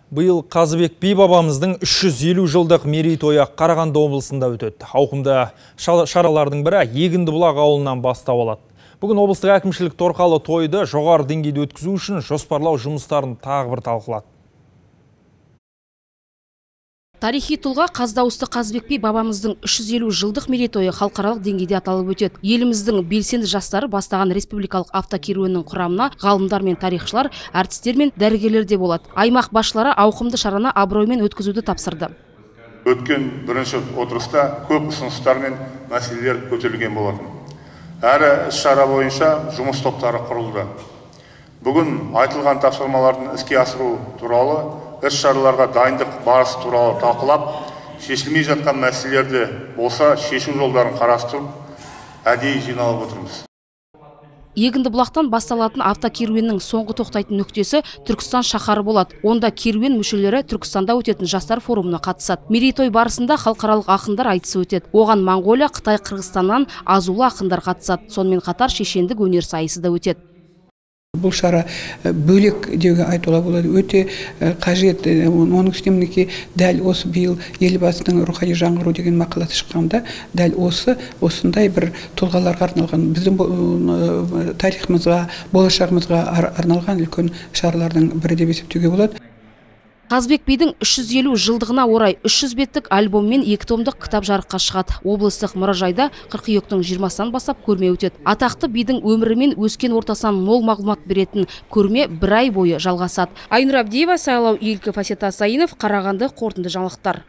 Биыл Қазыбек би бабамыздың 350 жылдық мерейтойы Қарағанды облысында өтеді. Ауқымды шаралардың бірі Егіндібұлақ ауылынан бастау алады. Бүгін облыстық әкімшілік торқалы тойды жоғары деңгейде өткізу үшін жоспарлау жұмыстарын тағы бір талқылады. Тарихи тұлға Қаздауысты Қазыбек би бабамыздың 350 жылдық мерейтойы халықаралық деңгейде аталып өтеді. Еліміздің белсенді жастары бастаған республикалық автокеруеннің құрамына ғалымдар мен тарихшылар, әртістер мен дәрігерлер де болады. Аймақ басшылары ауқымды шараны абыроймен өткізуді тапсырды. Өткен бірінші отырыста көп ұсыныстар мен мәселелер көтерілген болатын. Әрі іс-шара бойынша жұмыс топтары құрылды. Бүгін айтылған тапсырмалардың іске асыру туралы іс-шараларға дайындық барысы туралы талқылап, шешілмей жатқан мәселелерді болса шешу жолдарын қарастырып, әдейі жиналып отырмыз. Егіндібұлақтан басталатын автокеруеннің соңғы тоқтайтын нүктесі Түркістан шаһары болады. Онда керуен мүшелері Түркістанда өтетін жастар форумына қатысады. Мерейтой барысында халықаралық ақындар айтысы өтеді. Оған Моңғолия, Қытай, Қырғызстаннан азулы ақындар қатысады. Сонымен қатар шешендік өнер сайысы да өтеді. Бұл шара бөлек деуге айтуға болады, өте қажет. Оның үстіне дәл осы биыл елбасының рухани жаңғыру деген мақаласы шыққанда, дәл осындай бір тұлғаларға арналған, біздің тарихымызға, болашағымызға арналған үлкен шаралардың бірі деп есептеуге болады. Қазыбек бидің 350 жылдығына орай 300 беттік альбом мен 2 томдық кітап жарыққа шығады. Облыстық мұражайда қыркүйектің 20-сынан бастап көрме өтеді. Атақты бидің өмірі мен өскен ортасынан мол мағлұмат беретін көрме 1 ай бойы жалғасады. Айнұр Абдиева, Сайлау Елков, Асет Асайынов, Қарағанды, қорытынды жаңалықтар.